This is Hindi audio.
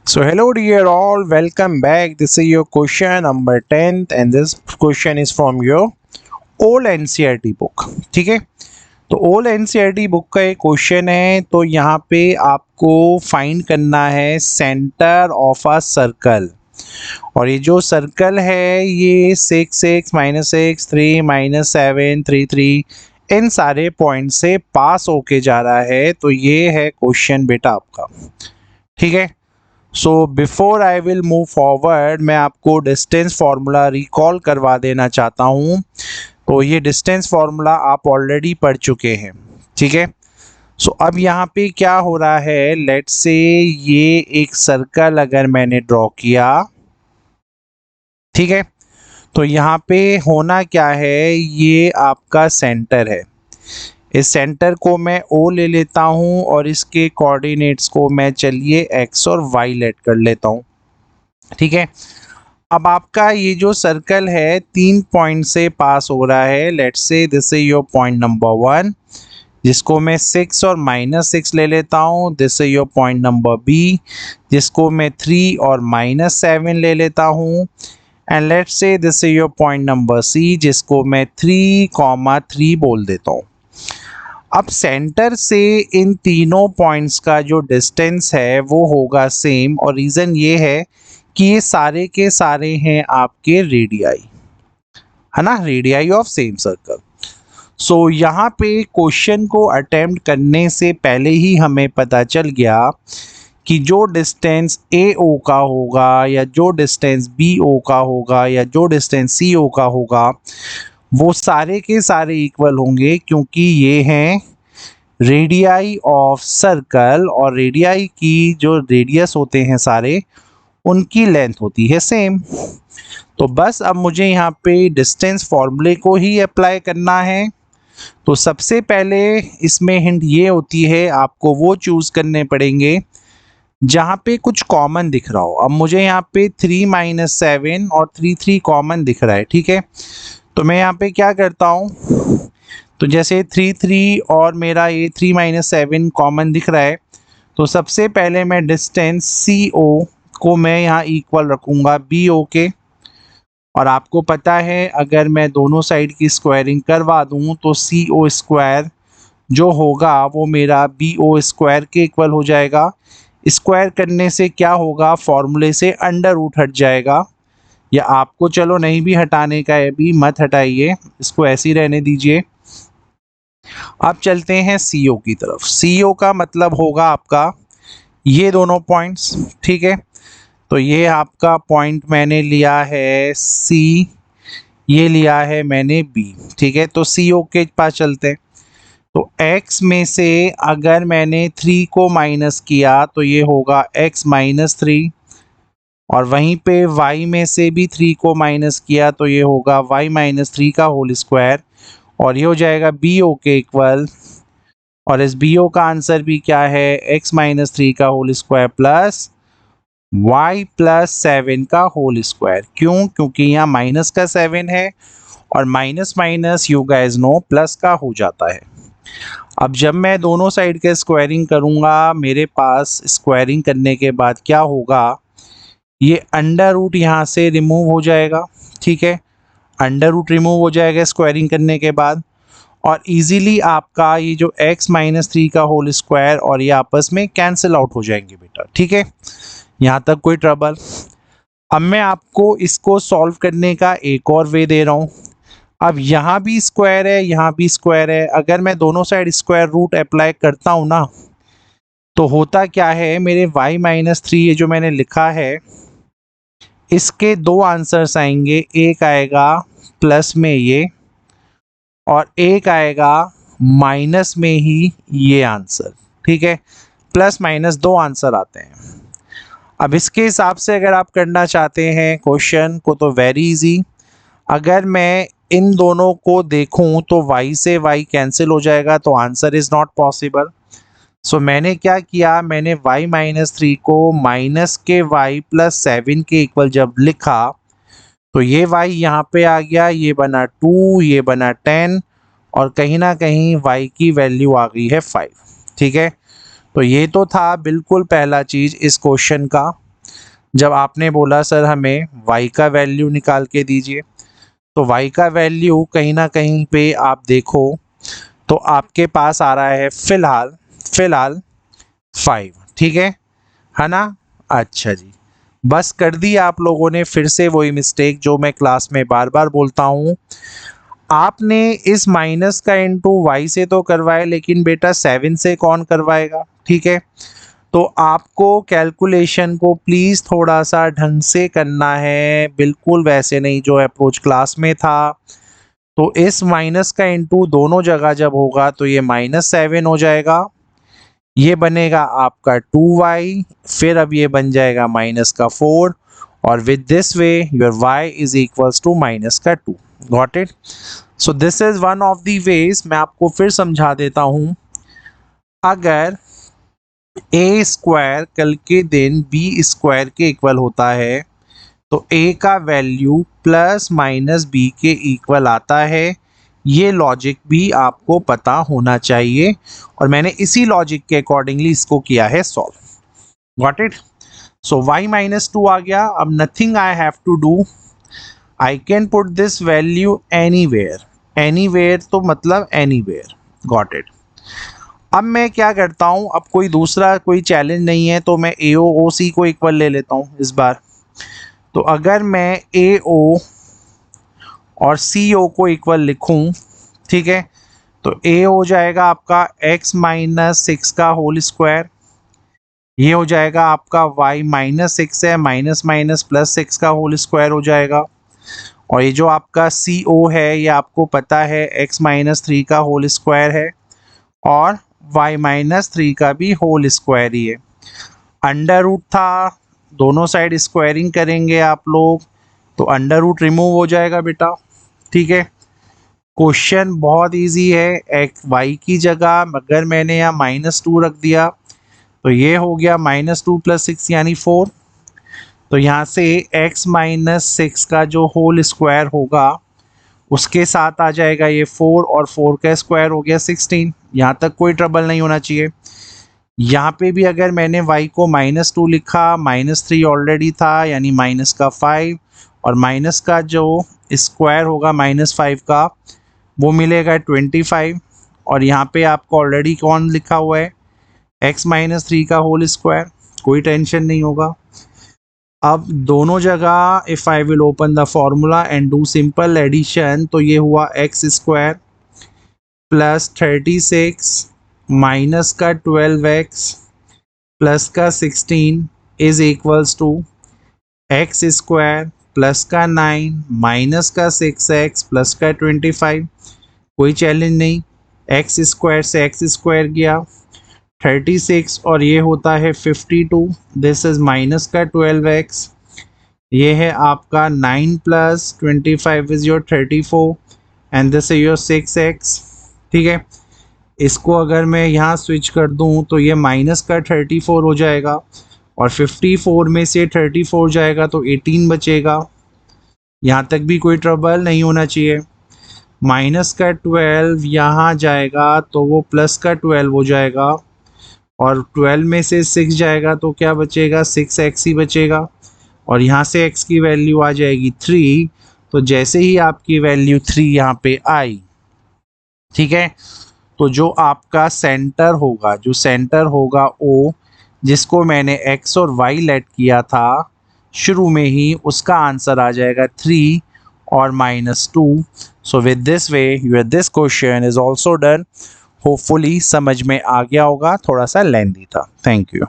So hello dear all, welcome back. This is your question number 10th and this question is from your old NCERT book. ठीक है, तो ओल्ड एनसीईआरटी बुक का एक क्वेश्चन है। तो यहाँ पे आपको फाइंड करना है सेंटर ऑफ अ सर्कल, और ये जो सर्कल है ये 6 6 -6 3 -7 3 3 इन सारे पॉइंट से पास होके जा रहा है। तो ये है क्वेश्चन बेटा आपका। ठीक है, so before I will move forward मैं आपको डिस्टेंस फार्मूला रिकॉल करवा देना चाहता हूँ। तो ये डिस्टेंस फार्मूला आप ऑलरेडी पढ़ चुके हैं। ठीक है, सो अब यहाँ पे क्या हो रहा है, लेट्स से ये एक सर्कल अगर मैंने ड्रॉ किया, ठीक है, तो यहाँ पे होना क्या है, ये आपका सेंटर है। इस सेंटर को मैं ओ ले लेता हूँ और इसके कोऑर्डिनेट्स को मैं चलिए एक्स और वाई लेट कर लेता हूँ। ठीक है, अब आपका ये जो सर्कल है 3 पॉइंट से पास हो रहा है। Let's say this is your point number 1, जिसको मैं 6 और -6 ले लेता हूँ। This is your point number B, जिसको मैं 3 और -7 ले लेता हूँ। And let's say this is your point number C, जिसको मैं 3, 3 बोल देता हूँ। अब सेंटर से इन तीनों पॉइंट्स का जो डिस्टेंस है वो होगा सेम, और रीज़न ये है कि ये सारे के सारे हैं आपके रेडियाई, है ना, रेडियाई ऑफ सेम सर्कल। सो यहाँ पे क्वेश्चन को अटेम्प्ट करने से पहले ही हमें पता चल गया कि जो डिस्टेंस ए ओ का होगा, या जो डिस्टेंस बी ओ का होगा, या जो डिस्टेंस सी ओ का होगा, वो सारे के सारे इक्वल होंगे, क्योंकि ये हैं रेडियाई ऑफ सर्कल, और रेडियाई की जो रेडियस होते हैं सारे, उनकी लेंथ होती है सेम। तो बस अब मुझे यहाँ पे डिस्टेंस फॉर्मूले को ही अप्लाई करना है। तो सबसे पहले इसमें हिंट ये होती है, आपको वो चूज़ करने पड़ेंगे जहाँ पे कुछ कॉमन दिख रहा हो। अब मुझे यहाँ पे 3 -7 और 3 3 कॉमन दिख रहा है। ठीक है, तो मैं यहाँ पे क्या करता हूँ, तो जैसे 3 3 और मेरा ये 3 -7 कॉमन दिख रहा है, तो सबसे पहले मैं डिस्टेंस सी ओ को मैं यहाँ इक्वल रखूँगा बी ओ के। और आपको पता है अगर मैं दोनों साइड की स्क्वायरिंग करवा दूँ तो सी ओ स्क्वायर जो होगा वो मेरा बी ओ स्क्वायर के इक्वल हो जाएगा। स्क्वायर करने से क्या होगा, फॉर्मूले से अंडर रूट हट जाएगा, या आपको चलो नहीं भी हटाने का है भी मत हटाइए, इसको ऐसे ही रहने दीजिए। अब चलते हैं सी ओ की तरफ। सी ओ का मतलब होगा आपका ये दोनों पॉइंट्स। ठीक है, तो ये आपका पॉइंट मैंने लिया है सी, ये लिया है मैंने बी। ठीक है, तो सी ओ के पास चलते हैं। तो x में से अगर मैंने 3 को माइनस किया तो ये होगा x -3, और वहीं पे y में से भी 3 को माइनस किया तो ये होगा y -3 का होल स्क्वायर, और ये हो जाएगा बी ओ के इक्वल। और इस बी ओ का आंसर भी क्या है, x -3 का होल स्क्वायर प्लस y +7 का होल स्क्वायर। क्यों, क्योंकि यहाँ माइनस का 7 है, और minus minus you guys know plus का हो जाता है। अब जब मैं दोनों साइड के स्क्वायरिंग करूँगा, मेरे पास स्क्वायरिंग करने के बाद क्या होगा, ये अंडर रूट यहाँ से रिमूव हो जाएगा। ठीक है, अंडर रूट रिमूव हो जाएगा स्क्वायरिंग करने के बाद, और इजीली आपका ये जो x -3 का होल स्क्वायर और ये आपस में कैंसिल आउट हो जाएंगे बेटा। ठीक है, यहाँ तक कोई ट्रबल। अब मैं आपको इसको सॉल्व करने का एक और वे दे रहा हूँ। अब यहाँ भी स्क्वायर है, यहाँ भी स्क्वायर है, अगर मैं दोनों साइड स्क्वायर रूट अप्लाई करता हूँ ना, तो होता क्या है, मेरे y -3 ये जो मैंने लिखा है, इसके दो आंसर्स आएंगे। एक आएगा प्लस में ये, और एक आएगा माइनस में ही ये आंसर। ठीक है, प्लस माइनस दो आंसर आते हैं। अब इसके हिसाब से अगर आप करना चाहते हैं क्वेश्चन को, तो वेरी इजी। अगर मैं इन दोनों को देखूं तो y से y कैंसिल हो जाएगा, तो आंसर इज़ नॉट पॉसिबल। सो मैंने क्या किया, मैंने y -3 को माइनस के y +7 के इक्वल जब लिखा, तो ये y यहाँ पे आ गया, ये बना 2, ये बना 10, और कहीं ना कहीं y की वैल्यू आ गई है 5। ठीक है, तो ये तो था बिल्कुल पहला चीज़ इस क्वेश्चन का। जब आपने बोला सर हमें y का वैल्यू निकाल के दीजिए, तो y का वैल्यू कहीं ना कहीं पे आप देखो तो आपके पास आ रहा है फिलहाल 5, ठीक है ना। अच्छा जी, बस कर दी आप लोगों ने फिर से वही मिस्टेक जो मैं क्लास में बार बार बोलता हूँ। आपने इस माइनस का इंटू वाई से तो करवाया, लेकिन बेटा 7 से कौन करवाएगा, ठीक है। तो आपको कैलकुलेशन को प्लीज़ थोड़ा सा ढंग से करना है, बिल्कुल वैसे नहीं जो अप्रोच क्लास में था। तो इस माइनस का इंटू दोनों जगह जब होगा तो ये -7 हो जाएगा, ये बनेगा आपका 2y, फिर अब ये बन जाएगा माइनस का 4, और with this way your y is equals to minus का 2। Got it. So this is one of the ways. मैं आपको फिर समझा देता हूं, अगर a स्क्वायर कल के दिन b स्क्वायर के इक्वल होता है तो a का वैल्यू प्लस माइनस b के इक्वल आता है। ये लॉजिक भी आपको पता होना चाहिए, और मैंने इसी लॉजिक के अकॉर्डिंगली इसको किया है solve. Got it. So y -2 आ गया। अब nothing I have to do, I can put this value anywhere तो मतलब एनीवेयर। Got it. अब मैं क्या करता हूँ, अब कोई दूसरा कोई चैलेंज नहीं है तो मैं AOC को इक्वल ले लेता हूँ इस बार। तो अगर मैं AO और CO को इक्वल लिखूं, ठीक है, तो A हो जाएगा आपका x -6 का होल स्क्वायर, ये हो जाएगा आपका y -6 है, माइनस माइनस प्लस 6 का होल स्क्वायर हो जाएगा, और ये जो आपका CO है ये आपको पता है x -3 का होल स्क्वायर है, और y -3 का भी होल स्क्वायर ही है। अंडर रूट था, दोनों साइड स्क्वायरिंग करेंगे आप लोग तो अंडर रूट रिमूव हो जाएगा बेटा, ठीक है। क्वेश्चन बहुत इजी है। एक y की जगह अगर मैंने यहाँ -2 रख दिया तो ये हो गया -2 + 6 यानी 4। तो यहाँ से x -6 का जो होल स्क्वायर होगा उसके साथ आ जाएगा ये 4, और 4 का स्क्वायर हो गया 16। यहाँ तक कोई ट्रबल नहीं होना चाहिए। यहाँ पे भी अगर मैंने y को -2 लिखा, -3 ऑलरेडी था यानी माइनस का 5, और माइनस का जो स्क्वायर होगा -5 का वो मिलेगा 25, और यहाँ पे आपको ऑलरेडी कौन लिखा हुआ है x -3 का होल स्क्वायर, कोई टेंशन नहीं होगा। अब दोनों जगह if I will open the formula and do simple addition, तो ये हुआ x स्क्वायर प्लस 36 माइनस का 12x प्लस का 16 is equals to x square plus का 9 माइनस का 6x प्लस का 25। कोई चैलेंज नहीं, x स्क्वायर से x स्क्वायर गया 36, और ये होता है 52। दिस इज माइनस का 12x, ये है आपका 9 + 25 is your 34, and this is your 6x, ठीक है। इसको अगर मैं यहाँ स्विच कर दूँ तो ये माइनस का 34 हो जाएगा, और 54 में से 34 जाएगा तो 18 बचेगा। यहाँ तक भी कोई ट्रबल नहीं होना चाहिए। माइनस का 12 यहाँ जाएगा तो वो प्लस का 12 हो जाएगा, और 12 में से 6 जाएगा तो क्या बचेगा, 6x ही बचेगा, और यहाँ से x की वैल्यू आ जाएगी 3। तो जैसे ही आपकी वैल्यू 3 यहाँ पे आई, ठीक है, तो जो आपका सेंटर होगा O, जिसको मैंने x और y लेट किया था शुरू में ही, उसका आंसर आ जाएगा 3 और -2। So with this way your this question is also done. Hopefully समझ में आ गया होगा, थोड़ा सा लेंथी था। Thank you.